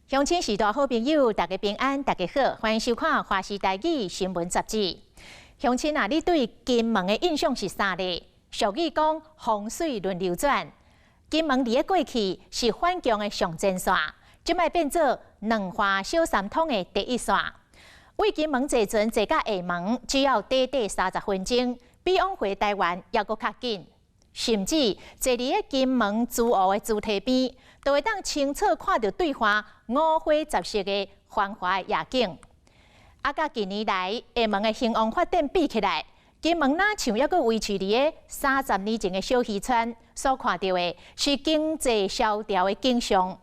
乡亲是大好朋友，大家平安，大家好，欢迎收看《华视台语新闻杂志》。乡亲啊，你对金门的印象是啥呢？俗语讲风水轮流转，金门伫个过去是反共的上前线，即摆变做两华小三通的第一线。为金门坐船坐到厦门，只要短30分钟，比往回台湾还阁较紧。甚至坐伫个金门自湖的主堤边，都会当清楚看到对方五花十色的繁华夜景。啊，甲近年来厦门的兴旺发展比起来，金门哪像还阁维持伫个30年前的小渔村，所看到的是经济萧条的景象。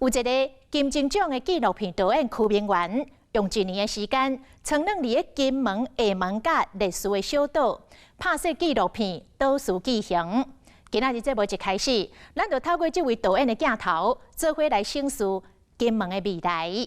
有一个金钟奖的纪录片导演曲明元，用1年的时间，曾让伫个金门、厦门甲历史的小岛拍摄纪录片《岛屿纪行》。今仔日节目一开始，咱就透过这位导演的镜头，做伙来审视金门的未来。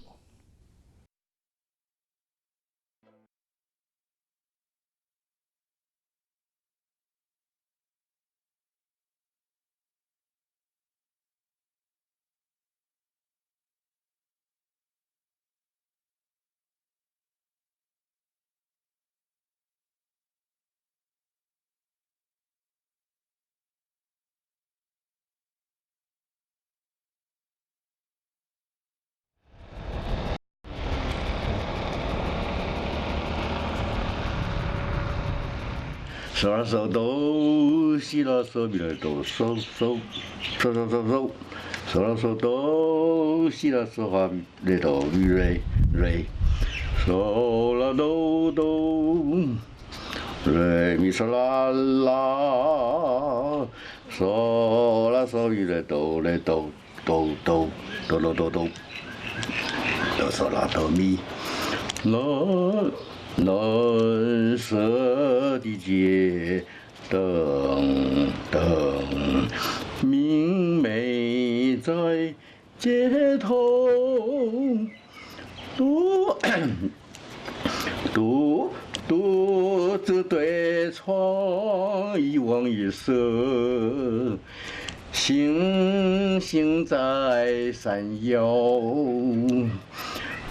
手拉手抖，西拉手比来抖，手，手拉手抖，西拉手花来抖，瑞，手拉抖抖，瑞咪嗦啦啦，手拉手比来抖，抖，哆嗦啦哆咪，蓝色的街灯，明媚在街头，独自对窗一望一色，星星在闪耀，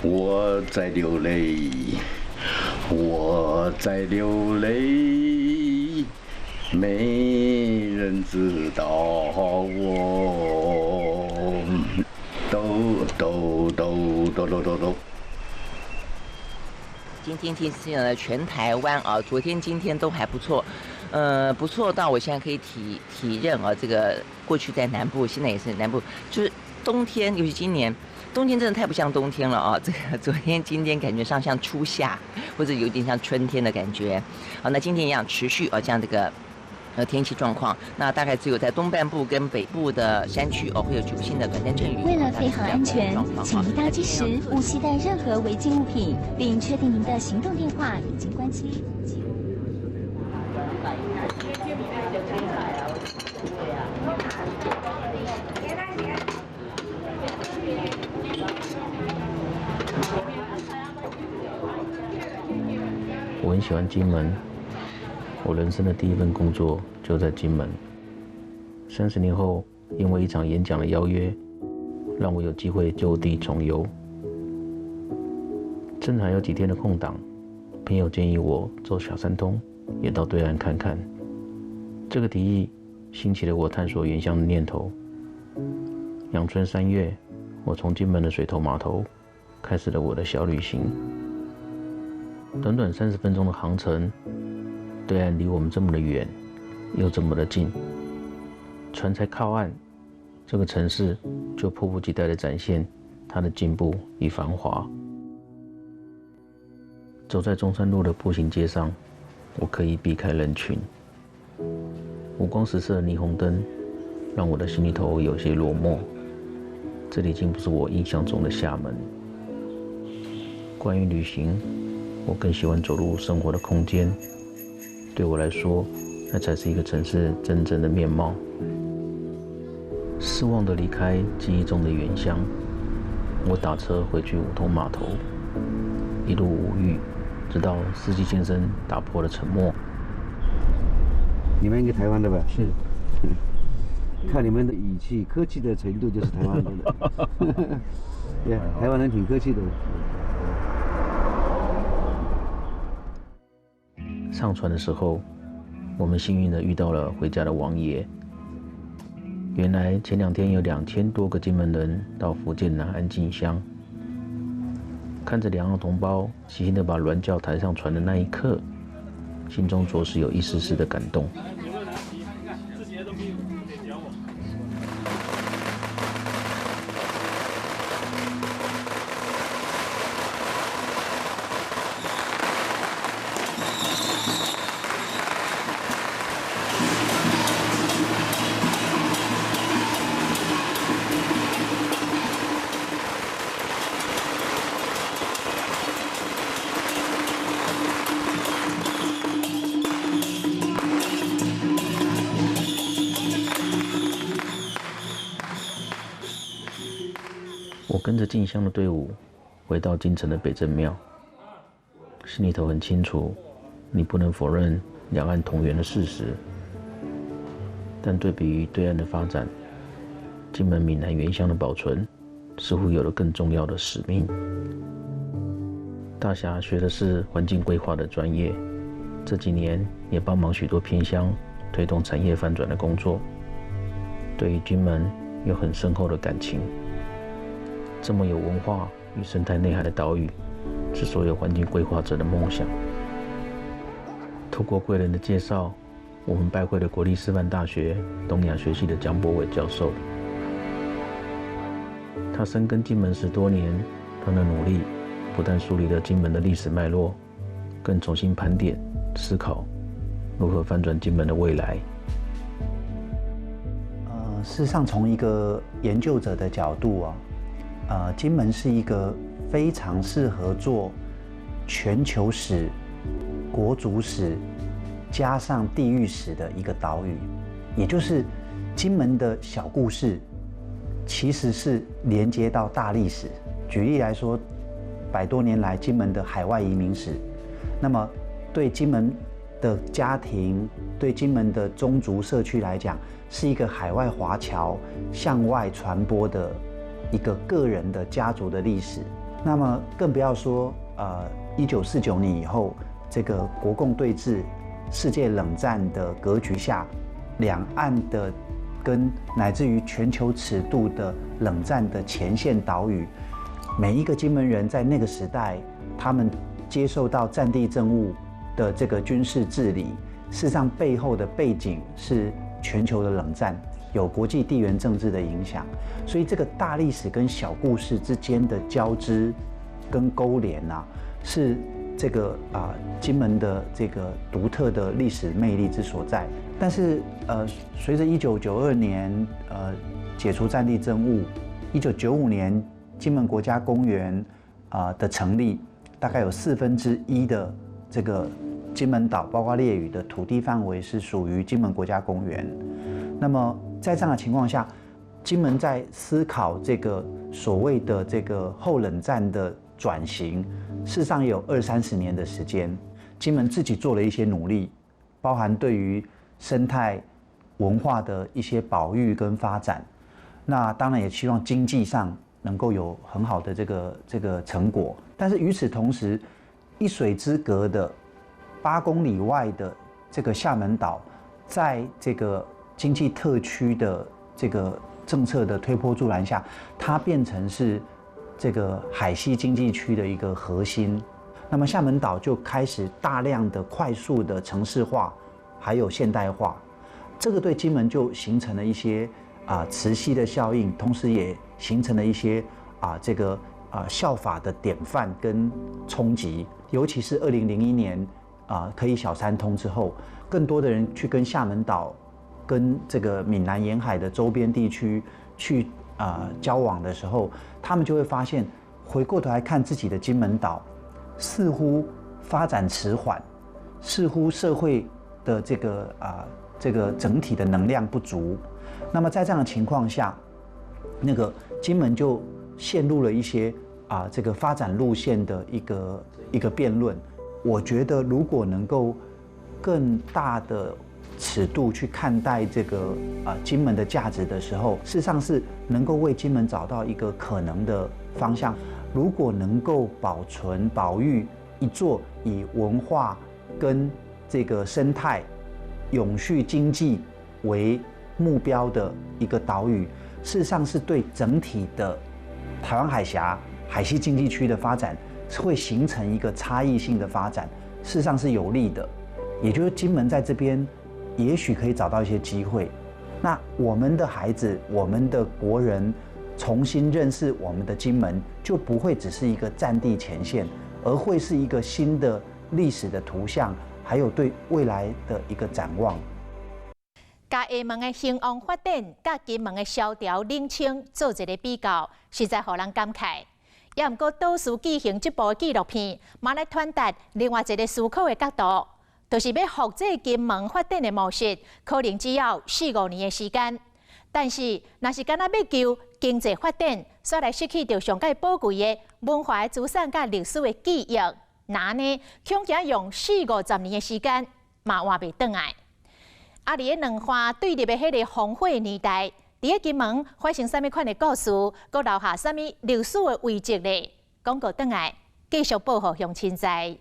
我在流泪。我在流泪，没人知道我抖。今天天气呢，全台湾啊，昨天、今天都还不错，不错到我现在可以体认啊，这个过去在南部，现在也是南部，就是冬天，尤其今年。冬天真的太不像冬天了啊！这个昨天、今天感觉上像初夏，或者有点像春天的感觉。好，那今天一样持续这样这个天气状况。那大概只有在东半部跟北部的山区会有局部性的短暂阵雨。为了飞航安全，请离搭机时勿携带任何违禁物品，并确定您的行动电话已经关机。我很喜欢金门，我人生的第一份工作就在金门。30年后，因为一场演讲的邀约，让我有机会就地重游。正还有几天的空档，朋友建议我走小三通，也到对岸看看。这个提议兴起了我探索原乡的念头。阳春3月，我从金门的水头码头开始了我的小旅行。短短30分钟的航程，对岸离我们这么的远，又这么的近。船才靠岸，这个城市就迫不及待地展现它的进步与繁华。走在中山路的步行街上，我可以避开人群。五光十色的霓虹灯，让我的心里头有些落寞。这里已经不是我印象中的厦门。关于旅行，我更喜欢走入生活的空间，对我来说，那才是一个城市真正的面貌。失望地离开记忆中的原乡，我打车回去五通码头，一路无语，直到司机先生打破了沉默。你们应该台湾的吧？是。看你们的语气、客气的程度，就是台湾人的。对，台湾人挺客气的。上船的时候，我们幸运地遇到了回家的王爷。原来前2天有2000多个金门人到福建南安进香，看着两岸同胞齐心地把銮轿抬上船的那一刻，心中着实有一丝丝的感动。我跟着进香的队伍回到京城的北正庙，心里头很清楚，你不能否认两岸同源的事实。但对比于对岸的发展，金门闽南原乡的保存似乎有了更重要的使命。大侠学的是环境规划的专业，这几年也帮忙许多偏乡推动产业翻转的工作，对于金门有很深厚的感情。这么有文化与生态内涵的岛屿，是所有环境规划者的梦想。透过贵人的介绍，我们拜会了国立师范大学东亚学系的蒋博伟教授。他深耕金门10多年，他的努力不但梳理了金门的历史脉络，更重新盘点思考如何翻转金门的未来。事实上，从一个研究者的角度金门是一个非常适合做全球史、国族史加上地域史的一个岛屿，也就是金门的小故事其实是连接到大历史。举例来说，100多年来金门的海外移民史，那么对金门的家庭、对金门的宗族社区来讲，是一个海外华侨向外传播的一个个人的家族的历史。那么更不要说1949年以后，这个国共对峙、世界冷战的格局下，两岸的跟乃至于全球尺度的冷战的前线岛屿，每一个金门人在那个时代，他们接受到战地政务的这个军事治理，事实上背后的背景是全球的冷战，有国际地缘政治的影响，所以这个大历史跟小故事之间的交织跟勾连是这个金门的这个独特的历史魅力之所在。但是随着1992年解除战地政务，1995年金门国家公园的成立，大概有1/4的这个金门岛包括烈屿的土地范围是属于金门国家公园。那么在这样的情况下，金门在思考这个所谓的这个后冷战的转型，事实上也有20-30年的时间。金门自己做了一些努力，包含对于生态文化的一些保育跟发展。那当然也希望经济上能够有很好的这个成果。但是与此同时，一水之隔的8公里外的这个厦门岛，在这个经济特区的这个政策的推波助澜下，它变成是这个海西经济区的一个核心。那么厦门岛就开始大量的快速的城市化，还有现代化，这个对金门就形成了一些磁吸的效应，同时也形成了一些效法的典范跟冲击。尤其是2001年可以小三通之后，更多的人去跟厦门岛跟这个闽南沿海的周边地区去交往的时候，他们就会发现，回过头来看自己的金门岛，似乎发展迟缓，似乎社会的这个整体的能量不足。那么在这样的情况下，那个金门就陷入了一些这个发展路线的一个辩论。我觉得如果能够更大的尺度去看待这个金门的价值的时候，事实上是能够为金门找到一个可能的方向。如果能够保存保育一座以文化跟这个生态、永续经济为目标的一个岛屿，事实上是对整体的台湾海峡海西经济区的发展是会形成一个差异性的发展，事实上是有利的。也就是金门在这边也许可以找到一些机会。那我们的孩子，我们的国人重新认识我们的金门，就不会只是一个战地前线，而会是一个新的历史的图像，还有对未来的一个展望。甲厦门的兴旺发展，甲金门的萧条冷清做一个比较，实在让人感慨。也毋过，倒数举行这部纪录片，嘛来传达另外一个思考的角度，就是要复制金门发展的模式，可能只要4-5年的时间。但是，若是敢若要求经济发展，煞来失去着上界宝贵的文化资产甲历史的记忆，那呢，恐惊用40-50年的时间嘛换袂转来。伫咧两岸对立的迄个烽火年代，伫咧金门发生啥物款的故事，佮留下啥物历史的遗迹咧？广告转来，继续报告乡亲在。